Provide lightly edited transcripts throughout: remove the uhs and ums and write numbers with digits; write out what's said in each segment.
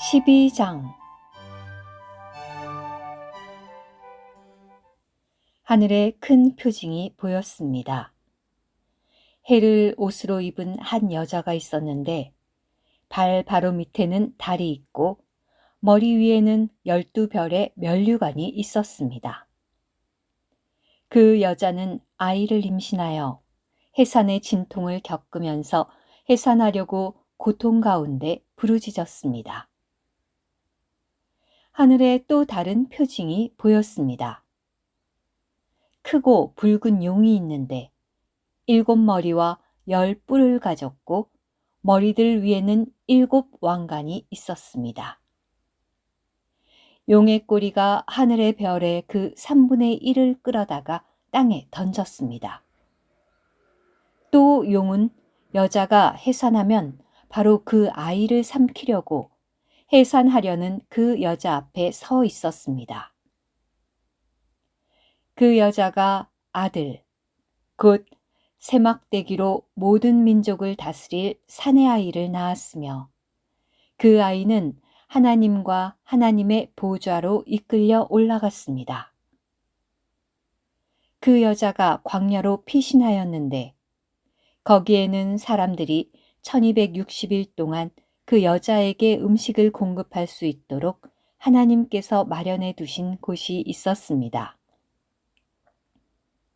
12장. 하늘에 큰 표징이 보였습니다. 해를 옷으로 입은 한 여자가 있었는데 발 바로 밑에는 달이 있고 머리 위에는 12별의 면류관이 있었습니다. 그 여자는 아이를 임신하여 해산의 진통을 겪으면서 해산하려고 고통 가운데 부르짖었습니다. 하늘에 또 다른 표징이 보였습니다. 크고 붉은 용이 있는데 7머리와 10뿔을 가졌고 머리들 위에는 7왕관이 있었습니다. 용의 꼬리가 하늘의 별의 그 3분의 1을 끌어다가 땅에 던졌습니다. 또 용은 여자가 해산하면 바로 그 아이를 삼키려고 해산하려는 그 여자 앞에 서 있었습니다. 그 여자가 아들, 곧 세막대기로 모든 민족을 다스릴 사내 아이를 낳았으며 그 아이는 하나님과 하나님의 보좌로 이끌려 올라갔습니다. 그 여자가 광야로 피신하였는데 거기에는 사람들이 1260일 동안 그 여자에게 음식을 공급할 수 있도록 하나님께서 마련해 두신 곳이 있었습니다.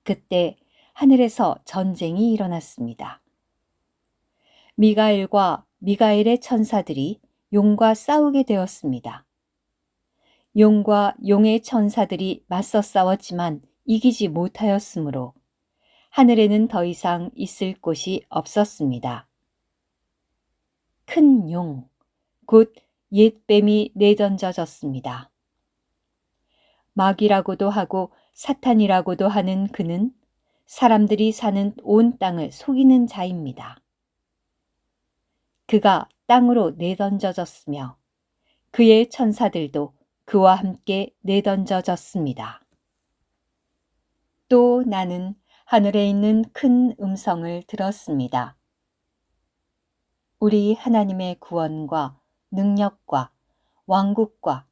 그때 하늘에서 전쟁이 일어났습니다. 미가엘과 미가엘의 천사들이 용과 싸우게 되었습니다. 용과 용의 천사들이 맞서 싸웠지만 이기지 못하였으므로 하늘에는 더 이상 있을 곳이 없었습니다. 큰 용, 곧 옛뱀이 내던져졌습니다. 마귀라고도 하고 사탄이라고도 하는 그는 사람들이 사는 온 땅을 속이는 자입니다. 그가 땅으로 내던져졌으며 그의 천사들도 그와 함께 내던져졌습니다. 또 나는 하늘에 있는 큰 음성을 들었습니다. 우리 하나님의 구원과 능력과 왕국과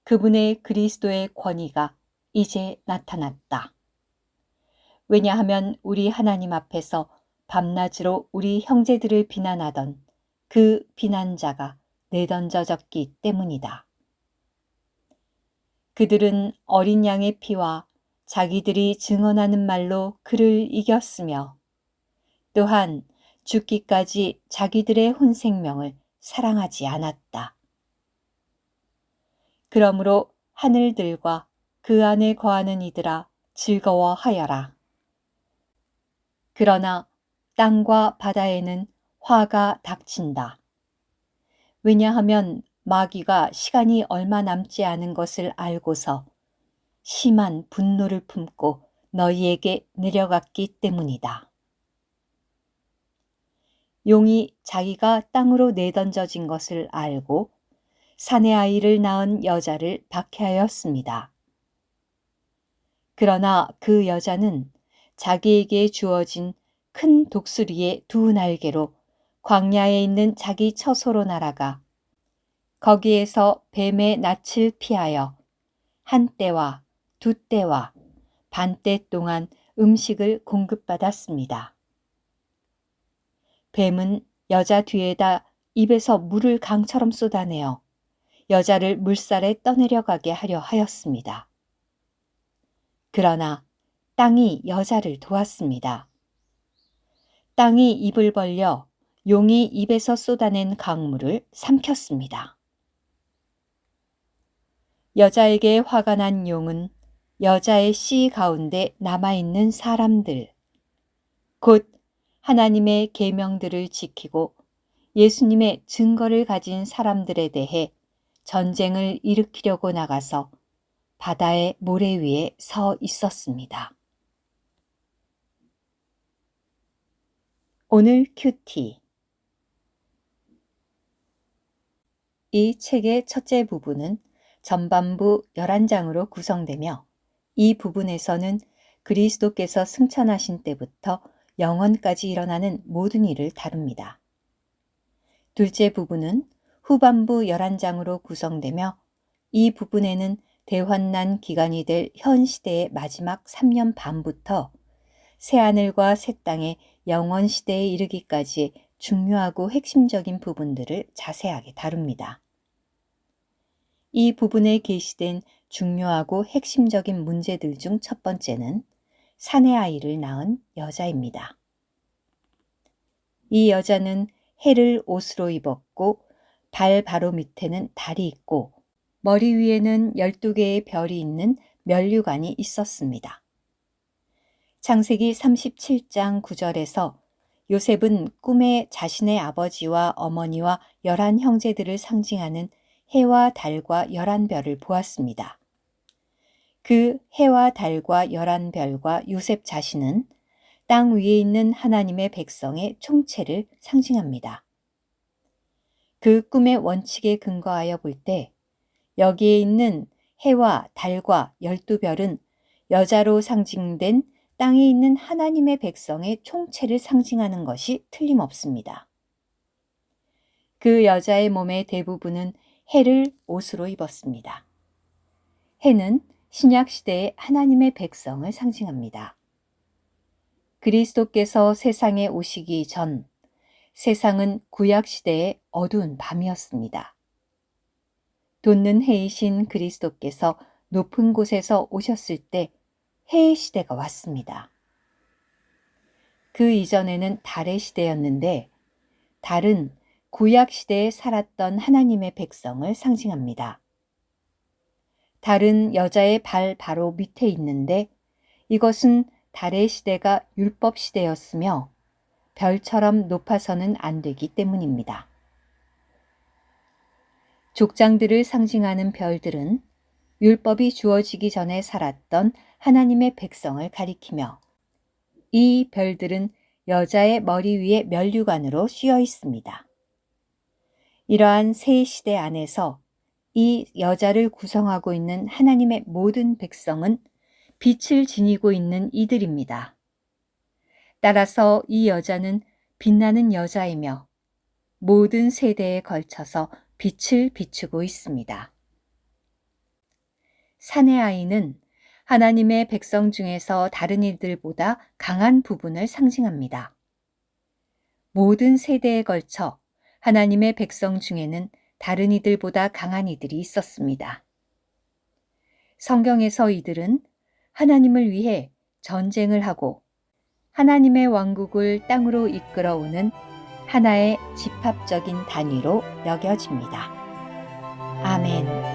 그분의 그리스도의 권위가 이제 나타났다. 왜냐하면 우리 하나님 앞에서 밤낮으로 우리 형제들을 비난하던 그 비난자가 내던져졌기 때문이다. 그들은 어린 양의 피와 자기들이 증언하는 말로 그를 이겼으며 또한 죽기까지 자기들의 혼생명을 사랑하지 않았다. 그러므로 하늘들과 그 안에 거하는 이들아 즐거워하여라. 그러나 땅과 바다에는 화가 닥친다. 왜냐하면 마귀가 시간이 얼마 남지 않은 것을 알고서 심한 분노를 품고 너희에게 내려갔기 때문이다. 용이 자기가 땅으로 내던져진 것을 알고 사내 아이를 낳은 여자를 박해하였습니다. 그러나 그 여자는 자기에게 주어진 큰 독수리의 2날개로 광야에 있는 자기 처소로 날아가 거기에서 뱀의 낯을 피하여 1때와 2때와 반때 동안 음식을 공급받았습니다. 뱀은 여자 뒤에다 입에서 물을 강처럼 쏟아내어 여자를 물살에 떠내려가게 하려 하였습니다. 그러나 땅이 여자를 도왔습니다. 땅이 입을 벌려 용이 입에서 쏟아낸 강물을 삼켰습니다. 여자에게 화가 난 용은 여자의 씨 가운데 남아있는 사람들, 곧 하나님의 계명들을 지키고 예수님의 증거를 가진 사람들에 대해 전쟁을 일으키려고 나가서 바다의 모래 위에 서 있었습니다. 오늘 큐티. 이 책의 첫째 부분은 전반부 11장으로 구성되며 이 부분에서는 그리스도께서 승천하신 때부터 영원까지 일어나는 모든 일을 다룹니다. 둘째 부분은 후반부 11장으로 구성되며 이 부분에는 대환난 기간이 될 현 시대의 마지막 3년 반부터 새하늘과 새 땅의 영원 시대에 이르기까지 중요하고 핵심적인 부분들을 자세하게 다룹니다. 이 부분에 게시된 중요하고 핵심적인 문제들 중 첫 번째는 사내 아이를 낳은 여자입니다. 이 여자는 해를 옷으로 입었고 발 바로 밑에는 달이 있고 머리 위에는 12개의 별이 있는 면류관이 있었습니다. 창세기 37장 9절에서 요셉은 꿈에 자신의 아버지와 어머니와 11 형제들을 상징하는 해와 달과 11별을 보았습니다. 그 해와 달과 11별과 요셉 자신은 땅 위에 있는 하나님의 백성의 총체를 상징합니다. 그 꿈의 원칙에 근거하여 볼 때 여기에 있는 해와 달과 12별은 여자로 상징된 땅에 있는 하나님의 백성의 총체를 상징하는 것이 틀림없습니다. 그 여자의 몸의 대부분은 해를 옷으로 입었습니다. 해는 신약시대의 하나님의 백성을 상징합니다. 그리스도께서 세상에 오시기 전 세상은 구약시대의 어두운 밤이었습니다. 돋는 해이신 그리스도께서 높은 곳에서 오셨을 때 해의 시대가 왔습니다. 그 이전에는 달의 시대였는데 달은 구약시대에 살았던 하나님의 백성을 상징합니다. 달은 여자의 발 바로 밑에 있는데 이것은 달의 시대가 율법 시대였으며 별처럼 높아서는 안 되기 때문입니다. 족장들을 상징하는 별들은 율법이 주어지기 전에 살았던 하나님의 백성을 가리키며 이 별들은 여자의 머리 위에 면류관으로 씌어 있습니다. 이러한 새 시대 안에서 이 여자를 구성하고 있는 하나님의 모든 백성은 빛을 지니고 있는 이들입니다. 따라서 이 여자는 빛나는 여자이며 모든 세대에 걸쳐서 빛을 비추고 있습니다. 사내 아이는 하나님의 백성 중에서 다른 이들보다 강한 부분을 상징합니다. 모든 세대에 걸쳐 하나님의 백성 중에는 다른 이들보다 강한 이들이 있었습니다. 성경에서 이들은 하나님을 위해 전쟁을 하고 하나님의 왕국을 땅으로 이끌어오는 하나의 집합적인 단위로 여겨집니다. 아멘.